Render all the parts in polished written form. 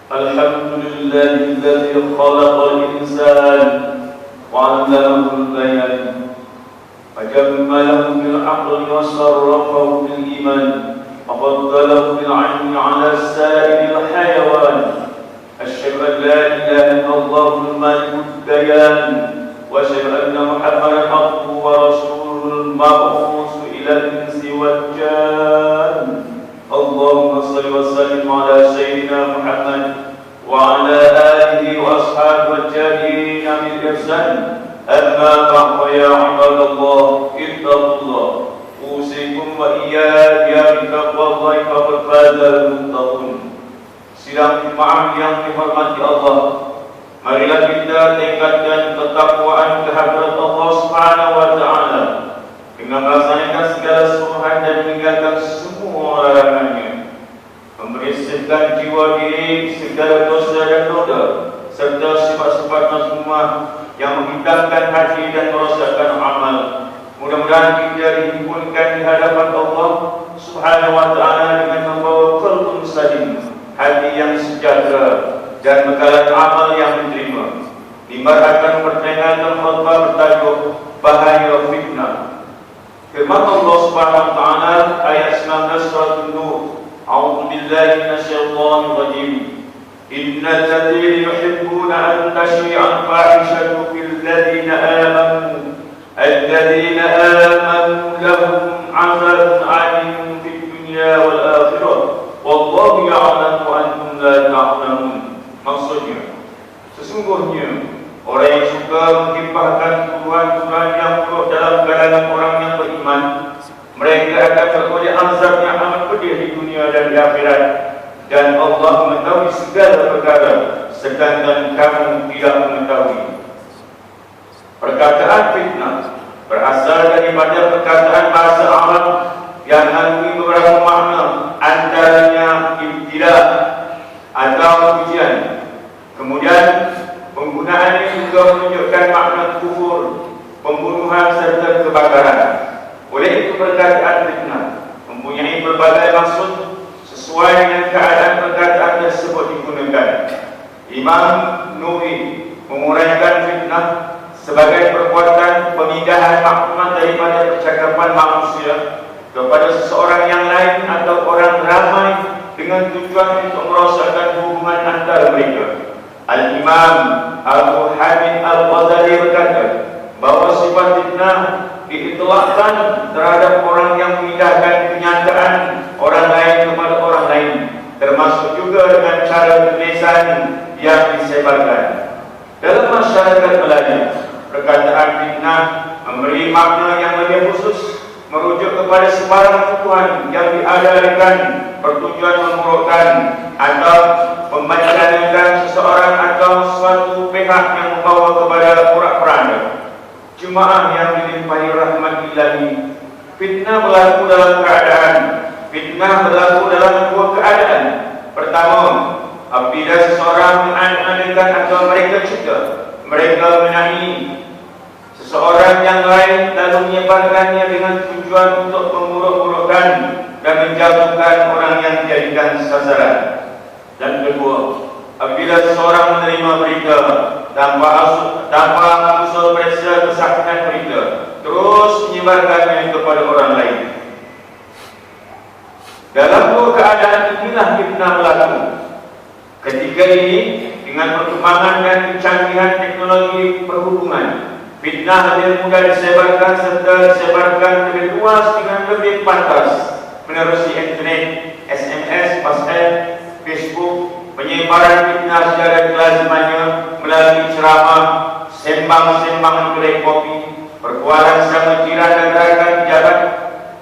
Alhamdulillahilladzi khalaqal insana wa 'allamahu al-bayan wa jammalahu bil 'aqli wa sarrafahu bil iman wa faddalahu bil 'ilmi 'ala sa'iril hayawan. Asyhadu an la ilaha illallah al-malikul dayan wa asyhadu anna Muhammadan abduhu wa rasuluhu al-mab'uts ila al-insi wal jan. Allahumma shalli wa sallim ala sayyidina Muhammad wa ala alihi wa ashabihi tabi'in min ihsan. Amma ba'du ya ibadallah, ittaqullah. Usikum wa iyaya bi taqwallahi faqad fazal muttaqun. Sidang jemaah yang dihormati Allah, marilah kita tingkatkan ketakwaan kehadirat Allah Subhanahu wa taala dengan melaksanakan segala sunnah dan meninggalkan semua larangannya, membersihkan jiwa diri segala dosa dan noda serta sifat-sifat mazmumah yang menghidangkan hati dan merosakkan amal. Mudah-mudahan kita dihimpunkan di hadapan Allah Subhanahu wa taala dengan membawa qalbun salim, hati yang sejahtera dan bekalan amal yang diterima. Mimbar akan memperkenalkan khutbah bertajuk bahaya fitnah. Firman Allah Subhanahu wa taala ayat 19 surat An-Nur. A'udzu billahi minasyaitonir rajim. Innal ladzina yuhibbuna an tashi'a al-fahishatu fil ladzina amanu lahum 'adzabun 'alim fid dunya wal akhirah wallahu ya'lamu wa antum la ta'lamun. Maksudnya, sesungguhnya orang yang suka mengimpahkan tuduhan-tuduhan yang buruk dalam kalangan orang yang beriman, mereka akan beroleh azab yang amat pedih di dunia dan di akhirat, dan Allah mengetahui segala perkara sedangkan kamu tidak mengetahui. Perkataan fitnah berasal daripada perkataan bahasa Arab yang mengandungi beberapa makna, antaranya ibtila atau ujian. Kemudian penggunaannya juga menunjukkan makna kufur, pembunuhan serta kebakaran. Oleh itu perkataan fitnah mempunyai berbagai maksud sesuai dengan keadaan perkataan tersebut digunakan. Imam Nawawi menguraikan fitnah sebagai perbuatan pemindahan maklumat daripada percakapan manusia kepada seseorang yang lain atau orang ramai dengan tujuan untuk merosakkan hubungan antara mereka. Al-Imam Abu Hamid Al-Ghazali berkata bahawa sifat fitnah diitlaqkan terhadap orang yang memindahkan kenyataan orang lain kepada orang lain, termasuk juga dengan cara tulisan yang disebarkan. Dalam masyarakat Melayu, perkataan fitnah memberi makna yang lebih khusus, merujuk kepada sebarang tuduhan yang diadakan bertujuan memurukkan atau membacakan seseorang atau suatu pihak yang membawa kepada porak-poranda. Jemaah yang dilimpahi rahmat ilahi, fitnah berlaku dalam dua keadaan. Pertama, apabila seseorang mengadakan atau mereka menyanyi seseorang yang lain lalu menyebarkannya dengan tujuan untuk memuruk-murukkan dan menjatuhkan orang yang dijadikan sasaran. Dan kedua, apabila seseorang menerima berita tanpa unsur periksa kesaksian berita, terus menyebarkannya kepada orang lain. Dalam dua keadaan inilah fitnah berlaku. Ketika ini, dengan perkembangan dan kecanggihan teknologi perhubungan, fitnah lebih mudah disebarkan serta disebarkan lebih luas dengan lebih pantas menerusi internet, SMS, WhatsApp, Facebook. Penyebaran fitnah secara kelazimannya melalui ceramah, sembang-sembang kedai kopi, perbualan sama jiran dan rakan pejabat,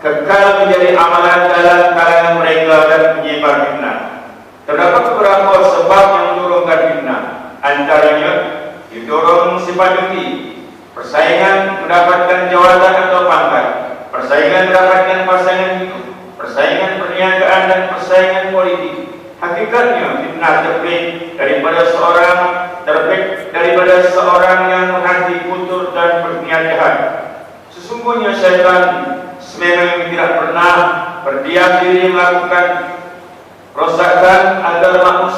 kekal menjadi amalan dalam kalangan mereka dan penyebar fitnah. Terdapat beberapa sebab yang mendorongkan fitnah, antaranya didorong sifat dengki, persaingan mendapatkan jawatan atau pangkat, persaingan mendapatkan pasangan hidup, persaingan perniagaan dan persaingan politik. Hakikatnya fitnah terbit daripada seorang yang hati kotor dan berniat jahat. Sesungguhnya syaitan sememangnya tidak pernah berdiam diri melakukan rosak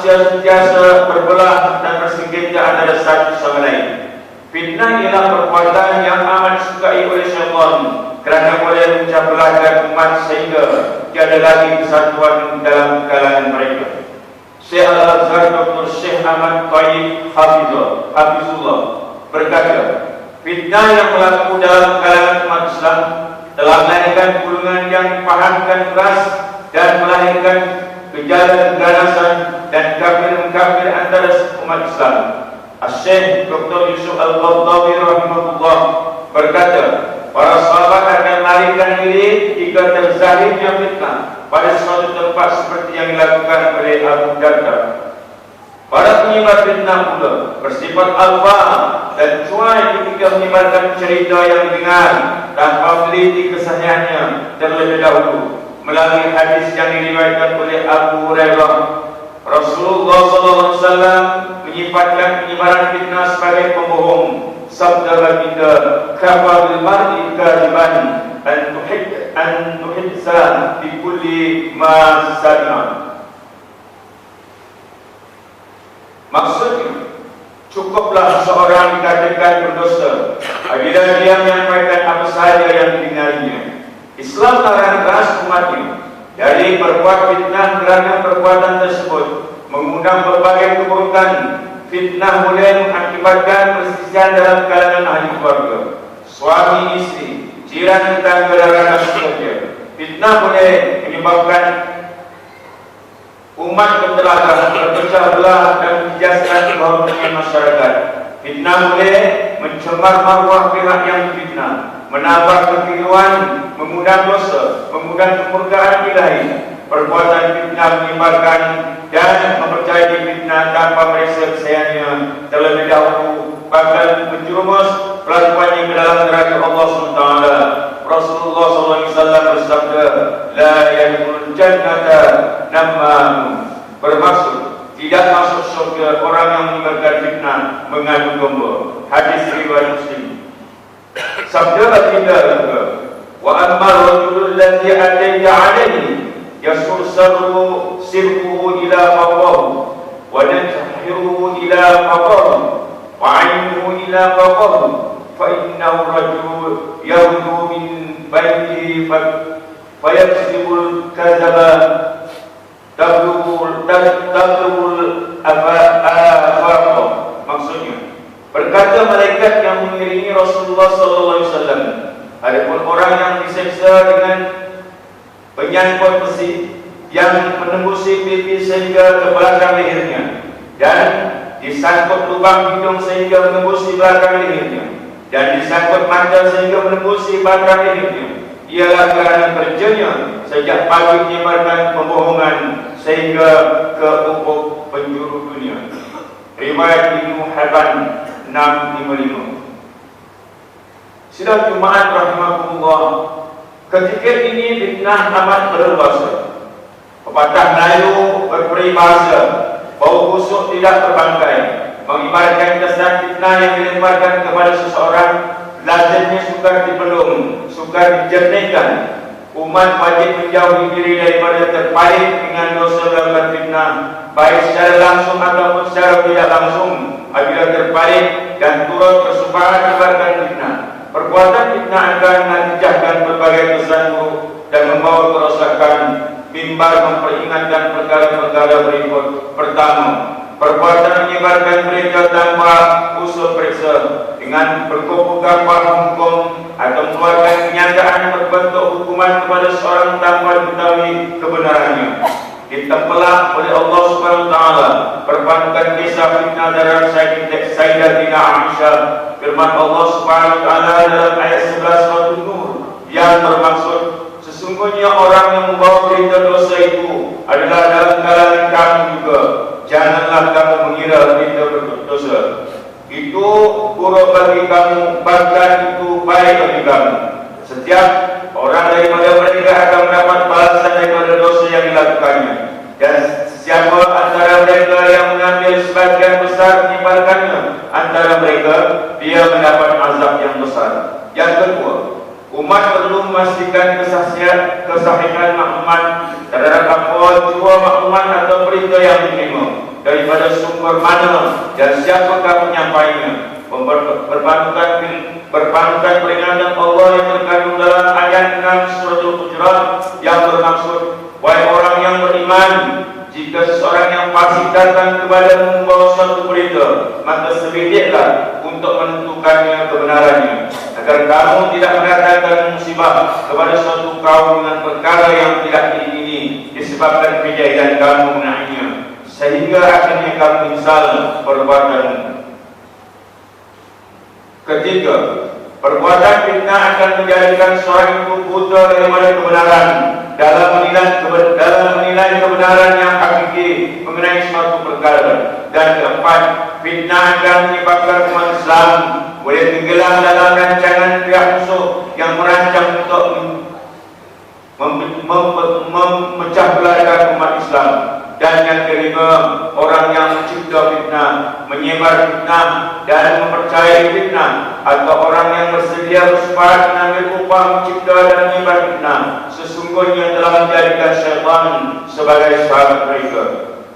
manusia sentiasa berbelah dan bersengketa antara satu sama lain. Fitnah ialah perbuatan yang amat disukai oleh syaitan kerana boleh memecah belahkan umat sehingga tiada lagi kesatuan dalam kalangan mereka. Syekh Al-Azhar Dr. Syekh Ahmad Tayyib Hafizullah berkata, fitnah yang berlaku dalam kalangan umat Islam telah melahirkan gulungan yang dipahamkan keras dan melahirkan gejala keganasan dan kafir-kafir antara umat Islam. Syekh Dr. Yusuf Al-Qaradawi rahimahullah berkata, para sahabat akan melarikan diri jika terzahirnya fitnah pada suatu tempat seperti yang dilakukan oleh Abu Darda. Para penyebar fitnah pula bersifat alfa dan cuai ketika menyebarkan cerita yang didengar tanpa meliti kesahihannya terlebih dahulu melalui hadis yang diriwayatkan oleh Abu Hurairah. Rasulullah SAW menyifatkan penyebaran fitnah sebagai pembohong. Sabda baginda, kafa bil mar'i kadiban an tuhidsa bi kulli ma sami'a. Maksudnya, cukuplah seorang dikatakan berdosa apabila dia menyampaikan apa sahaja yang didengarnya. Islam larang keras umatnya dari berbuat fitnah kerana perbuatan tersebut mengundang berbagai keburukan. Fitnah boleh mengakibatkan perselisihan dalam kalangan ahli keluarga, suami isteri, jiran tetangga dan rakan sekerja. Fitnah boleh menyebabkan umat bertelaga, berpecah belah dan menjejaskan kehormatan masyarakat. Fitnah boleh mencemar maruah pihak yang difitnah, menambah kekeliruan, mengundang dosa, mengundang kemurkaan ilahi. Perbuatan fitnah menyebarkan dan mempercayai fitnah tanpa meriksa kesayangannya terlebih dahulu bakal menjerumus pelakuannya ke dalam neraka Allah SWT. Rasulullah SAW bersabda, la yadkhulul jannata namam, bermaksud tidak masuk surga orang yang menyebarkan fitnah mengadu domba. Hadis riwayat Muslim. Sabda baginda juga, wa amma rajulul ladzi ataita alaihi yasur sirruhu ila fawwahu wa nantahiruhu ila fawwahu wa ainuhu ila fawwahu fa innahu rajul yawdu min baitihi fayaksibul kazaba tablugul afaqa. Maksudnya, berkata malaikat yang mengiringi Rasulullah SAW, adapun orang yang diseksa dengan penyangkut besi yang menembusi pipi sehingga ke belakang lehernya dan disangkut lubang hidung sehingga menembusi belakang lehernya dan disangkut mata sehingga menembusi belakang lehernya, ialah kerana kerjanya sejak pagi menyebarkan pembohongan sehingga ke ufuk penjuru dunia. Riwayat Ibnu Hibban 655. Sidang Jumaat rahimahullah, ketika ini fitnah amat berleluasa. Pepatah Melayu berperibahasa, bau busuk tidak terbangkai, mengibaratkan kesan fitnah yang dilemparkan kepada seseorang lazimnya sukar dibelum, sukar dijernihkan. Umat wajib menjauhi diri daripada terpalit dengan dosa melakukan fitnah, baik secara langsung ataupun secara tidak langsung. Apabila terpalit dan turut bersumpah menyebarkan fitnah, perbuatan fitnah akan menjejaskan berbagai kesan buruk dan membawa kerosakan. Mimbar memperingatkan perkara-perkara berikut. Pertama, perbuatan menyebarkan berita tanpa usul periksa dengan berkumpul kapal hukum atau mengeluarkan kenyataan berbentuk hukuman kepada seorang tanpa diketahui kebenarannya. Ditempelah oleh Allah SWT perbankan kisah fitnah darah Sayyidatina Aisyah. Firman Allah SWT dalam ayat 11 surah An-Nur yang bermaksud, sesungguhnya orang yang membawa berita dosa itu adalah dalam kalangan kamu juga. Janganlah kamu mengira berita berdosa itu buruk bagi kamu, bahkan itu baik bagi kamu. Setiap orang daripada mereka akan mendapat balasan daripada dosa yang dilakukannya, dan siapa antara mereka yang mengambil sebagian besar menyebarkannya antara mereka, dia mendapat azab yang besar. Yang kedua, umat perlu memastikan kesahihan maklumat terhadap apa jua maklumat atau berita yang diterima. daripada sumber mana dan siapakah penyampainya. Berpanutan peringatan Allah yang terkandung dalam ayat 6 surah Al-Hujurat yang bermaksud, wahai orang yang beriman, jika seseorang yang fasik datang kepadamu membawa suatu berita, maka sebidiklah untuk menentukannya kebenarannya, agar kamu tidak mendatangkan musibah kepada suatu kaum dengan perkara yang tidak diingini disebabkan kejahilan kamu mengenainya, sehingga akhirnya kamu menyesal perbuatanmu. Ketiga, perbuatan fitnah akan menjadikan seorang itu buta daripada kebenaran dalam menilai kebenaran yang hakiki mengenai suatu perkara. Dan keempat, fitnah akan menyebabkan umat Islam boleh tenggelam dalam rancangan pihak musuh yang merancang untuk memecah belahkan umat Islam. Dan yang kelima, orang yang mencipta fitnah, menyebar fitnah dan mempercayai fitnah, atau orang yang bersedia bersepakat mengambil upah mencipta dan menyebar fitnah, sesungguhnya telah menjadikan syaitan sebagai sahabat mereka.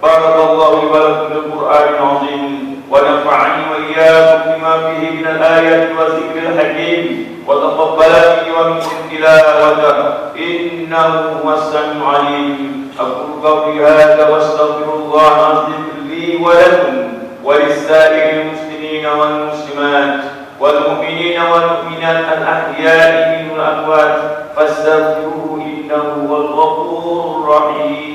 Barakallahu li wa lakum bil Qur'anil azim wa nafa'ani wa iyyakum bima fihi min al-ayati wa dzikril hakim wa taqabbala minni wa minkum tilawatahu innahu huwas samiul alim. أقول قولي هذا وأستغفر الله العظيم لي ولكم ولسائر المسلمين والمسلمات والمؤمنين والمؤمنات الأحياء منهم والأموات فاستغفروه إنه هو الغفور الرحيم.